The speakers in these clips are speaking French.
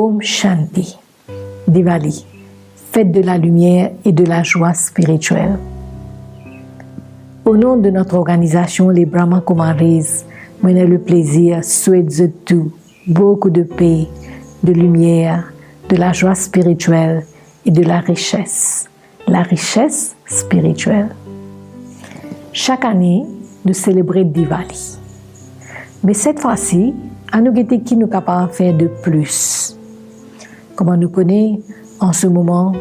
Om Shanti, Diwali, fête de la lumière et de la joie spirituelle. Au nom de notre organisation, les Brahma Kumaris, on a le plaisir, souhaite tout, beaucoup de paix, de lumière, de la joie spirituelle et de la richesse spirituelle. Chaque année, nous célébrons Diwali. Mais cette fois-ci, à nous guetter qui nous capable de faire de plus. Comme on nous connaît, en ce moment,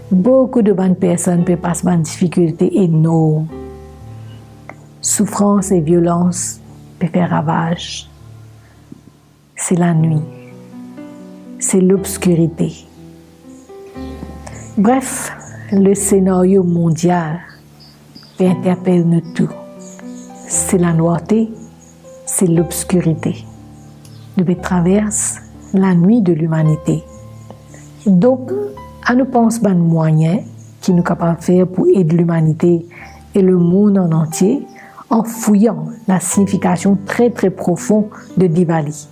beaucoup de bonnes personnes peuvent passer par des difficultés énormes. Souffrance et violence peuvent faire ravage. C'est la nuit. C'est l'obscurité. Bref, le scénario mondial interpelle nous tous. C'est la noirté, c'est l'obscurité. Nous traversons la nuit de l'humanité. Donc, à nous penser à un moyen qui nous capable de faire pour aider l'humanité et le monde en entier en fouillant la signification très très profonde de Diwali.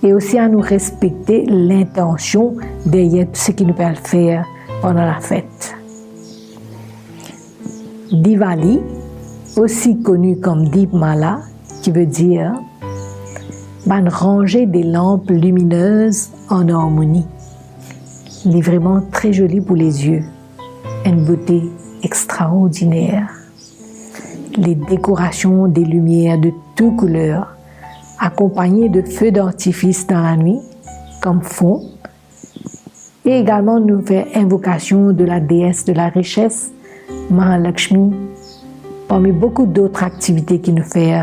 Et aussi à nous respecter l'intention derrière tout ce qui nous peut faire pendant la fête. Diwali, aussi connu comme Deepmala, qui veut dire une rangée des lampes lumineuses en harmonie. Il est vraiment très joli pour les yeux, une beauté extraordinaire. Les décorations des lumières de toutes couleurs, accompagnées de feux d'artifice dans la nuit, comme fond, et également nous fait invocation de la déesse de la richesse, Mahalakshmi, parmi beaucoup d'autres activités qui nous fait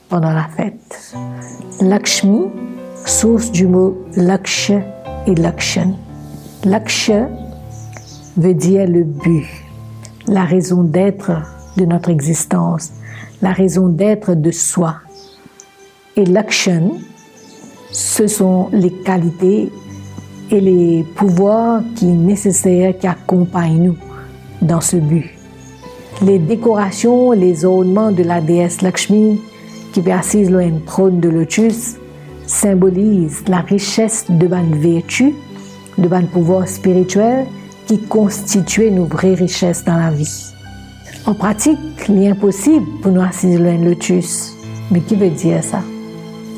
pendant la fête. Lakshmi, source du mot Laksha et Lakshan. Laksha veut dire le but, la raison d'être de notre existence, la raison d'être de soi. Et Lakshan, ce sont les qualités et les pouvoirs qui sont nécessaires, qui accompagnent nous dans ce but. Les décorations, les ornements de la déesse Lakshmi, qui est assise sur un trône de lotus, symbolisent la richesse de bonnes vertus, de bonnes pouvoirs spirituels qui constituent nos vraies richesses dans la vie. En pratique, il est impossible pour nous assis sur un lotus. Mais qui veut dire ça?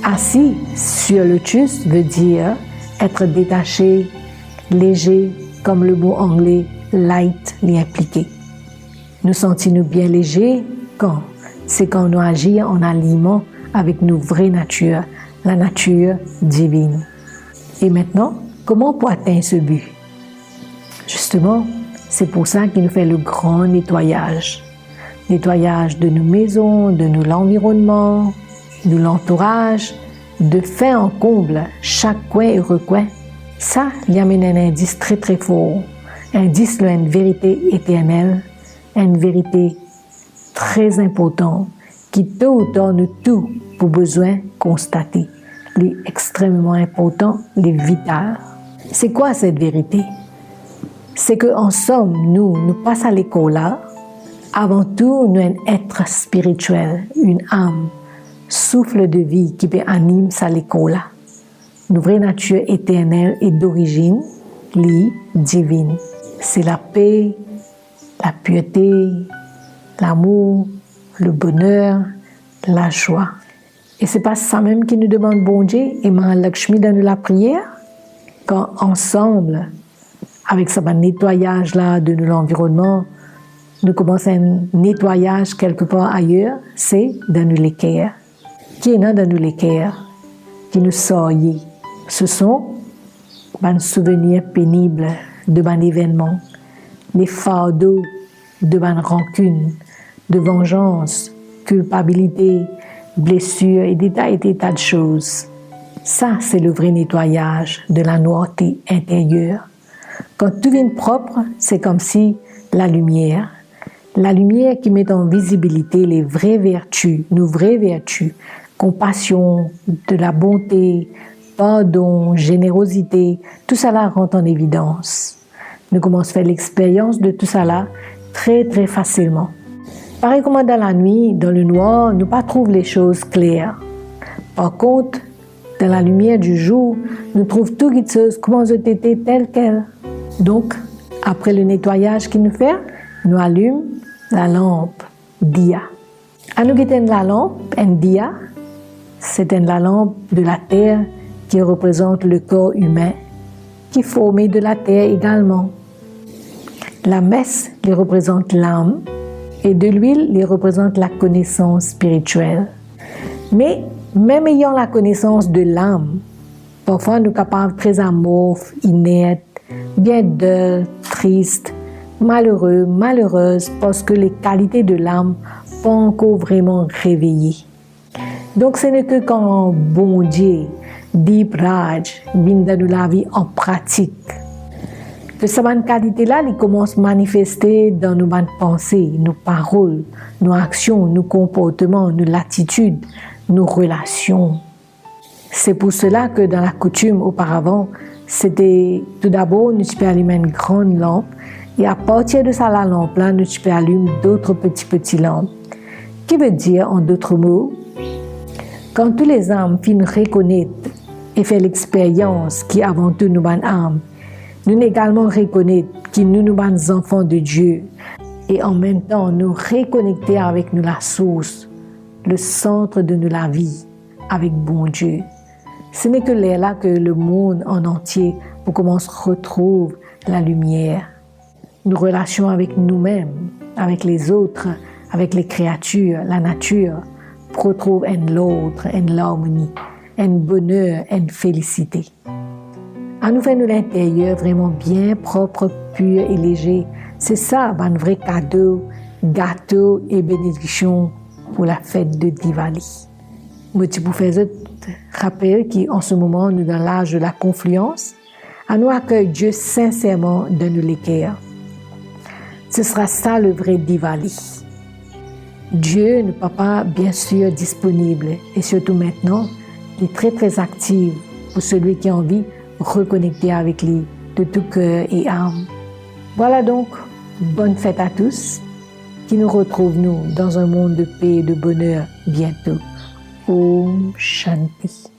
Assis sur le lotus veut dire être détaché, léger, comme le mot anglais light l'y impliqué. Nous sentons-nous bien légers quand? C'est quand nous agissons en aliment avec nos vraies natures, la nature divine. Et maintenant, comment pour atteindre ce but? Justement, c'est pour ça qu'il nous fait le grand nettoyage. Nettoyage de nos maisons, de l'environnement, de l'entourage, de fin en comble, chaque coin et recoin. Ça, il y a un indice très très fort. Indice de une vérité éternelle, une vérité très importante qui tôt ou tard nous tout pour besoin constater. Les extrêmement important, les vital. C'est quoi cette vérité? C'est que en somme, nous passons à l'école là. Avant tout, nous sommes un être spirituel, une âme, souffle de vie qui peut animer ça l'école là. Notre vraie nature éternelle et d'origine, divine. C'est la paix, la pureté, l'amour, le bonheur, la joie. Et c'est pas ça même qui nous demande bon Dieu et Mahalakshmi dans la prière. Quand ensemble, avec ce nettoyage là de l'environnement, nous commençons un nettoyage quelque part ailleurs, c'est dans les cœurs. Qui est dans les cœurs, qui nous sortent. Ce sont des souvenirs pénibles de bons événements, les fardeaux de bonnes rancunes, de vengeance, culpabilité, blessures et des tas de choses. Ça, c'est le vrai nettoyage de la noirté intérieure. Quand tout vient propre, c'est comme si la lumière qui met en visibilité les vraies vertus, nos vraies vertus, compassion, de la bonté, pardon, générosité, tout ça là rentre en évidence. Nous commençons à faire l'expérience de tout ça là très très facilement. Pareil comme dans la nuit, dans le noir, nous ne trouvons pas les choses claires. Par contre, Dans la lumière du jour, nous trouvons tout guideuse comment je t'étais telle qu'elle. Donc, après le nettoyage qu'il nous fait, nous allumons la lampe Dia. À nous guetter la lampe, un Dia, c'est la lampe de la terre qui représente le corps humain, qui est formé de la terre également. La messe les représente l'âme et de l'huile les représente la connaissance spirituelle. Mais même ayant la connaissance de l'âme, parfois nous sommes capables très amorphes, inertes, bien deuls, tristes, malheureux, malheureuses, parce que les qualités de l'âme pas encore vraiment réveillées. Donc ce n'est que quand bon Dieu, Deep Raj, vient dans la vie en pratique, que cette qualité-là, il commence à manifester dans nos pensées, nos paroles, nos actions, nos comportements, nos attitudes, nos relations. C'est pour cela que dans la coutume auparavant, c'était tout d'abord, nous peux allumer une grande lampe et à partir de ça, la lampe-là, nous peux allumer d'autres petites lampes. Qui veut dire, en d'autres mots, quand tous les âmes finissent reconnaître et faire l'expérience qui avant tout nous ban âmes, nous également reconnaître que nous ban enfants de Dieu et en même temps nous reconnecter avec nous la source, le centre de nous la vie, avec bon Dieu. Ce n'est que là que le monde en entier pour commencer à retrouver la lumière. Nos relations avec nous-mêmes, avec les autres, avec les créatures, la nature, pour retrouver l'autre, l'harmonie, un bonheur, une félicité. À nous faire de l'intérieur vraiment bien propre, pur et léger. C'est ça, un vrai cadeau, gâteau et bénédiction pour la fête de Diwali. Moi, tu peux faire rappeler qu'en ce moment, nous dans l'âge de la confluence, à nous accueillir Dieu sincèrement dans nos cœurs. Ce sera ça le vrai Diwali. Dieu, le Papa, bien sûr disponible et surtout maintenant, il est très très actif pour celui qui a envie de reconnecter avec lui de tout cœur et âme. Voilà donc, bonne fête à tous, qui nous retrouvent nous dans un monde de paix et de bonheur bientôt. Om Shanti.